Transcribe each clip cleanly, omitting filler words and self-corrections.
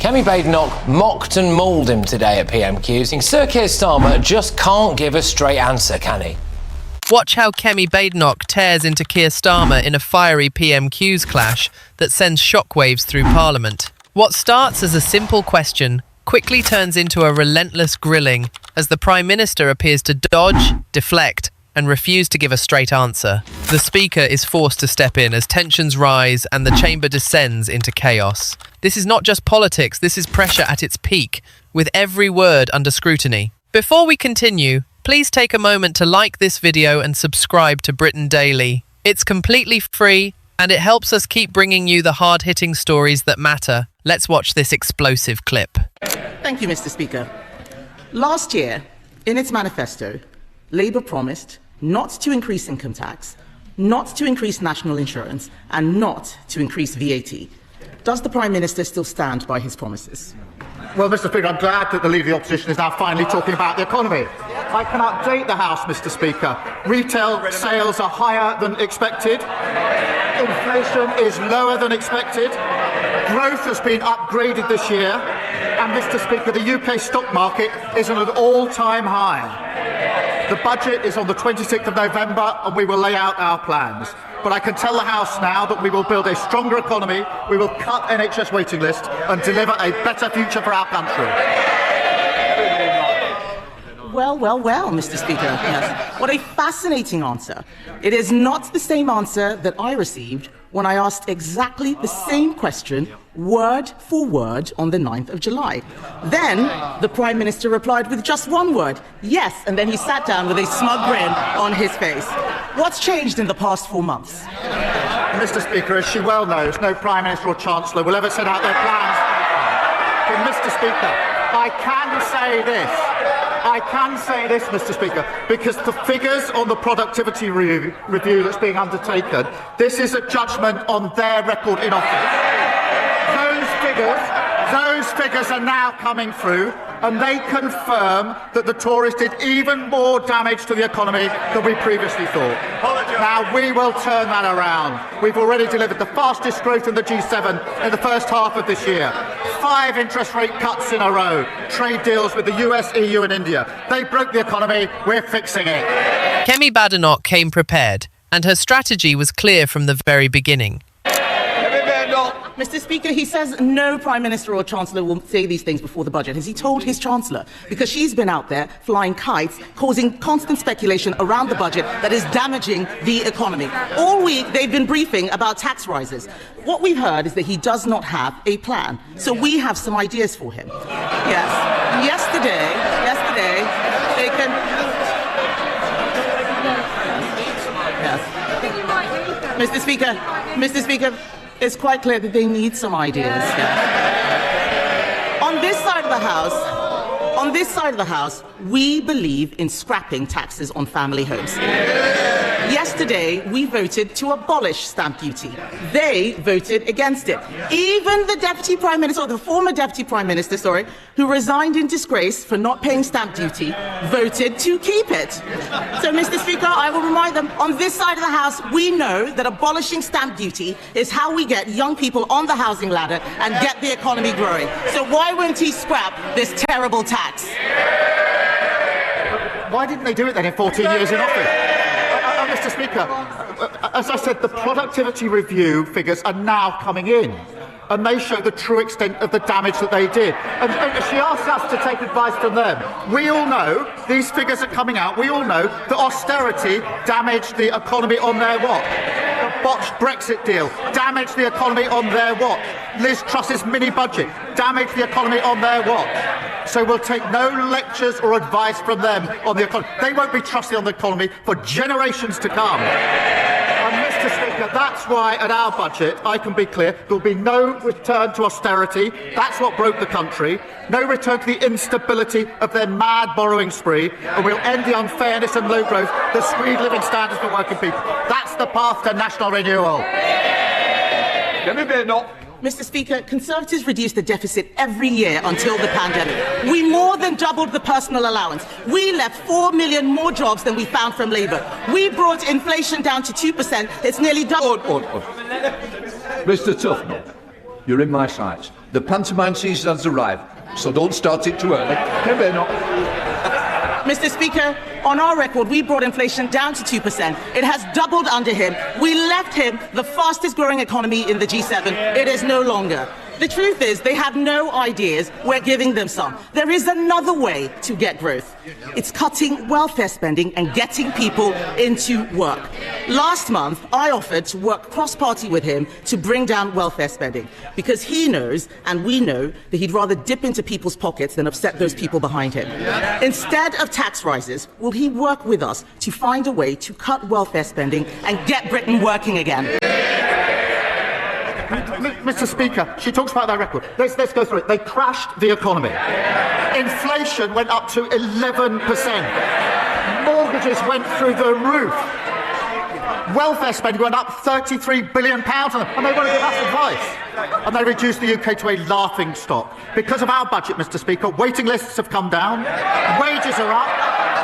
Kemi Badenoch mocked and mauled him today at PMQs, saying Sir Keir Starmer just can't give a straight answer, can he? Watch how Kemi Badenoch tears into Keir Starmer in a fiery PMQs clash that sends shockwaves through Parliament. What starts as a simple question quickly turns into a relentless grilling as the Prime Minister appears to dodge, deflect, and refuse to give a straight answer. The Speaker is forced to step in as tensions rise and the chamber descends into chaos. This is not just politics, this is pressure at its peak, with every word under scrutiny. Before we continue, please take a moment to like this video and subscribe to Britain Daily. It's completely free and it helps us keep bringing you the hard-hitting stories that matter. Let's watch this explosive clip. Thank you, Mr. Speaker. Last year, in its manifesto, Labour promised not to increase income tax, not to increase national insurance, and not to increase VAT. Does the Prime Minister still stand by his promises? Well, Mr. Speaker, I'm glad that the Leader of the Opposition is now finally talking about the economy. I can update the House, Mr. Speaker. Retail sales are higher than expected. Inflation is lower than expected. Growth has been upgraded this year. And, Mr. Speaker, the UK stock market is at an all-time high. The budget is on the 26th of November, and we will lay out our plans. But I can tell the House now that we will build a stronger economy, we will cut NHS waiting lists and deliver a better future for our country. Well, Mr. Speaker. Yes. What a fascinating answer. It is not the same answer that I received when I asked exactly the same question, word for word, on the 9th of July. Then the Prime Minister replied with just one word, yes, and then he sat down with a smug grin on his face. What's changed in the past 4 months? Mr. Speaker, as she well knows, no Prime Minister or Chancellor will ever set out their plans. But, Mr. Speaker, I can say this, Mr. Speaker, because the figures on the productivity review that's being undertaken, this is a judgment on their record in office. Those figures are now coming through, and they confirm that the Tories did even more damage to the economy than we previously thought. Now, we will turn that around. We've already delivered the fastest growth in the G7 in the first half of this year. 5 interest rate cuts in a row. Trade deals with the US, EU and India. They broke the economy. We're fixing it. Kemi Badenoch came prepared, and her strategy was clear from the very beginning. Mr. Speaker, he says no Prime Minister or Chancellor will say these things before the budget. Has he told his Chancellor? Because she's been out there flying kites, causing constant speculation around the budget that is damaging the economy. All week, they've been briefing about tax rises. What we've heard is that he does not have a plan. So we have some ideas for him. Yes. Yesterday, they can... Yes. Mr. Speaker, it's quite clear that they need some ideas. Yeah. On this side of the House, we believe in scrapping taxes on family homes. Yesterday, we voted to abolish stamp duty. They voted against it. Even the Deputy Prime Minister, or the former Deputy Prime Minister, who resigned in disgrace for not paying stamp duty, voted to keep it. So, Mr. Speaker, I will remind them, on this side of the House, we know that abolishing stamp duty is how we get young people on the housing ladder and get the economy growing. So why won't he scrap this terrible tax? Why didn't they do it then in 14 years in office? Mr. Speaker, as I said, the productivity review figures are now coming in, and they show the true extent of the damage that they did. And she asked us to take advice from them. We all know, these figures are coming out, we all know that austerity damaged the economy on their watch. The botched Brexit deal damaged the economy on their watch. Liz Truss's mini-budget damaged the economy on their watch. So we'll take no lectures or advice from them on the economy. They won't be trusted on the economy for generations to come. And, Mr. Speaker, that's why at our budget, I can be clear, there will be no return to austerity. That's what broke the country. No return to the instability of their mad borrowing spree. And we'll end the unfairness and low growth that squeeze living standards for working people. That's the path to national renewal. Mr. Speaker, Conservatives reduced the deficit every year until the pandemic. We more than doubled the personal allowance. We left 4 million more jobs than we found from Labour. We brought inflation down to 2%. It's nearly doubled. Mr. Tufnell, you're in my sights. The pantomime season has arrived, so don't start it too early. Ken Badenoch. Mr. Speaker, on our record, we brought inflation down to 2%. It has doubled under him. We left him the fastest growing economy in the G7. It is no longer. The truth is, they have no ideas. We're giving them some. There is another way to get growth. It's cutting welfare spending and getting people into work. Last month, I offered to work cross-party with him to bring down welfare spending because he knows, and we know, that he'd rather dip into people's pockets than upset those people behind him. Instead of tax rises, will he work with us to find a way to cut welfare spending and get Britain working again? Mr. Speaker, she talks about their record. Let's go through it. They crashed the economy. Inflation went up to 11%. Mortgages went through the roof. Welfare spending went up £33 billion, and they want to give us advice. And they reduced the UK to a laughing stock. Because of our budget, Mr. Speaker, waiting lists have come down, wages are up,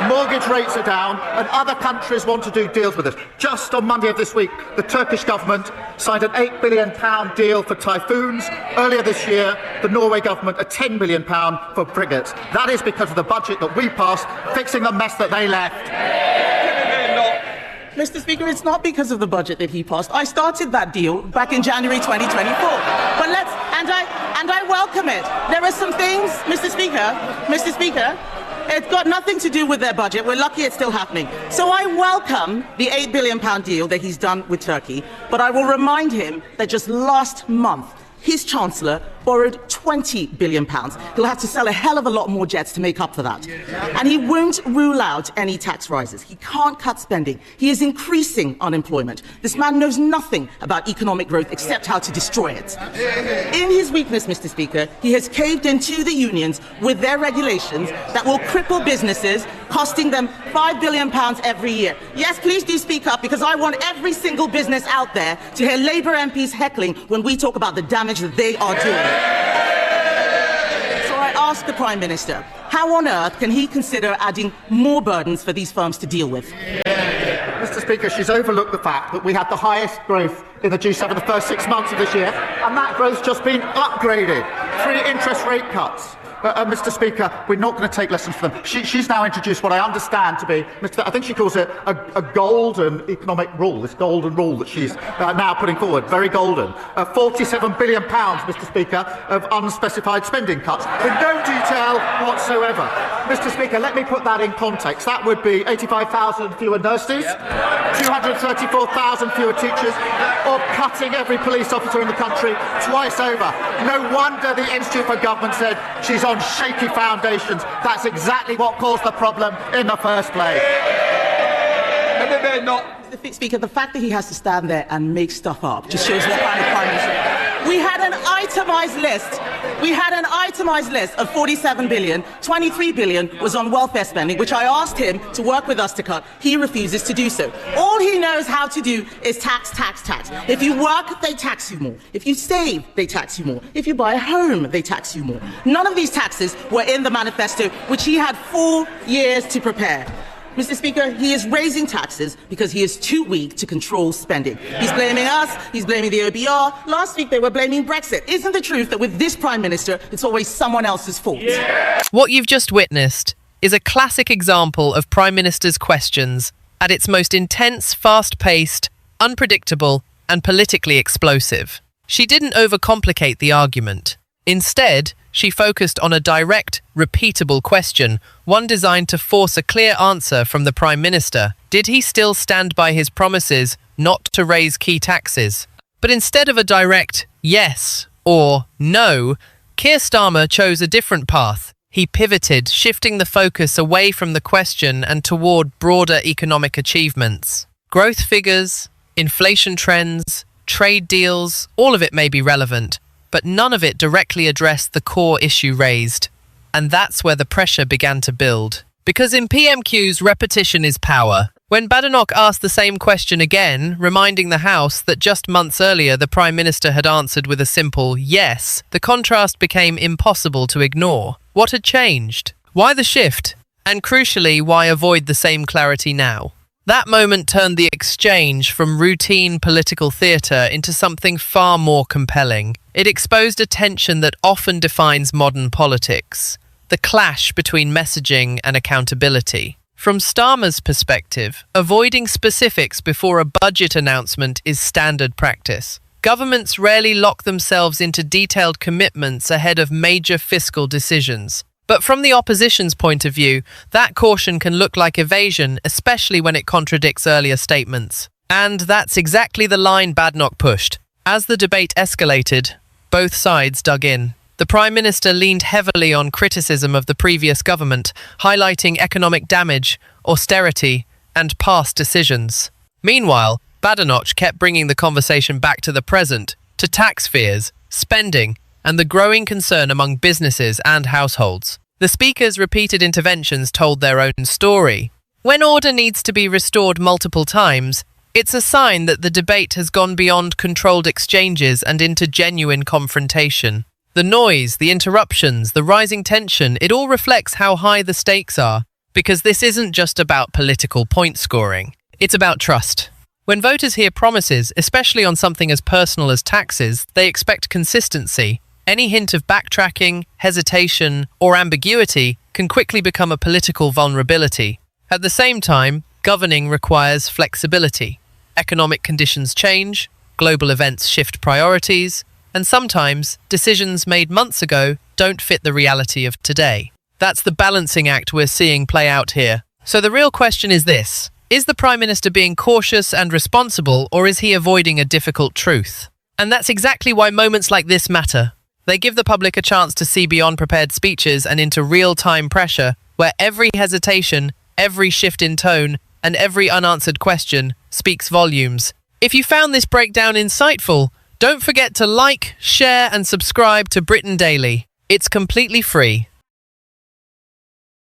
mortgage rates are down, and other countries want to do deals with us. Just on Monday of this week, the Turkish government signed an £8 billion deal for typhoons. Earlier this year, the Norway government a £10 billion for frigates. That is because of the budget that we passed, fixing the mess that they left. Mr. Speaker, it's not because of the budget that he passed. I started that deal back in January 2024. But I welcome it. There are some things, Mr. Speaker, it's got nothing to do with their budget. We're lucky it's still happening. So I welcome the £8 billion deal that he's done with Turkey, but I will remind him that just last month, his Chancellor borrowed £20 billion. He'll have to sell a hell of a lot more jets to make up for that. And he won't rule out any tax rises. He can't cut spending. He is increasing unemployment. This man knows nothing about economic growth except how to destroy it. In his weakness, Mr. Speaker, he has caved into the unions with their regulations that will cripple businesses, costing them £5 billion every year. Yes, please do speak up, because I want every single business out there to hear Labour MPs heckling when we talk about the damage that they are doing. So I ask the Prime Minister, how on earth can he consider adding more burdens for these firms to deal with? Mr. Speaker, she's overlooked the fact that we had the highest growth in the G7 the first 6 months of this year, and that growth's just been upgraded. 3 interest rate cuts. Mr. Speaker, we're not going to take lessons from them. She's now introduced what I understand to be, I think she calls it a golden economic rule, this golden rule that she's now putting forward, very golden. £47 billion, Mr. Speaker, of unspecified spending cuts, with no detail whatsoever. Mr. Speaker, let me put that in context. That would be 85,000 fewer nurses, 234,000 fewer teachers, or cutting every police officer in the country twice over. No wonder the Institute for Government said she's on shaky foundations. That's exactly what caused the problem in the first place. Mr. Speaker, the fact that he has to stand there and make stuff up just shows what kind of Prime Minister. We had an itemised list. We had an itemised list of 47 billion. 23 billion was on welfare spending, which I asked him to work with us to cut. He refuses to do so. All he knows how to do is tax, tax, tax. If you work, they tax you more. If you save, they tax you more. If you buy a home, they tax you more. None of these taxes were in the manifesto, which he had 4 years to prepare. Mr. Speaker, he is raising taxes because he is too weak to control spending. He's blaming us, he's blaming the OBR. Last week they were blaming Brexit. Isn't the truth that with this Prime Minister, it's always someone else's fault? Yeah. What you've just witnessed is a classic example of Prime Minister's questions at its most intense, fast-paced, unpredictable, and politically explosive. She didn't overcomplicate the argument. Instead, she focused on a direct, repeatable question, one designed to force a clear answer from the Prime Minister. Did he still stand by his promises not to raise key taxes? But instead of a direct yes or no, Keir Starmer chose a different path. He pivoted, shifting the focus away from the question and toward broader economic achievements. Growth figures, inflation trends, trade deals, all of it may be relevant, but none of it directly addressed the core issue raised. And that's where the pressure began to build. Because in PMQs, repetition is power. When Badenoch asked the same question again, reminding the House that just months earlier the Prime Minister had answered with a simple yes, the contrast became impossible to ignore. What had changed? Why the shift? And crucially, why avoid the same clarity now? That moment turned the exchange from routine political theatre into something far more compelling. It exposed a tension that often defines modern politics, the clash between messaging and accountability. From Starmer's perspective, avoiding specifics before a budget announcement is standard practice. Governments rarely lock themselves into detailed commitments ahead of major fiscal decisions. But from the opposition's point of view, that caution can look like evasion, especially when it contradicts earlier statements. And that's exactly the line Badenoch pushed. As the debate escalated, both sides dug in. The Prime Minister leaned heavily on criticism of the previous government, highlighting economic damage, austerity, and past decisions. Meanwhile, Badenoch kept bringing the conversation back to the present, to tax fears, spending, and the growing concern among businesses and households. The speaker's repeated interventions told their own story. When order needs to be restored multiple times, it's a sign that the debate has gone beyond controlled exchanges and into genuine confrontation. The noise, the interruptions, the rising tension, it all reflects how high the stakes are, because this isn't just about political point scoring. It's about trust. When voters hear promises, especially on something as personal as taxes, they expect consistency. Any hint of backtracking, hesitation, or ambiguity can quickly become a political vulnerability. At the same time, governing requires flexibility. Economic conditions change, global events shift priorities, and sometimes decisions made months ago don't fit the reality of today. That's the balancing act we're seeing play out here. So the real question is this: is the Prime Minister being cautious and responsible, or is he avoiding a difficult truth? And that's exactly why moments like this matter. They give the public a chance to see beyond prepared speeches and into real-time pressure, where every hesitation, every shift in tone, and every unanswered question speaks volumes. If you found this breakdown insightful, don't forget to like, share, and subscribe to Britain Daily. It's completely free.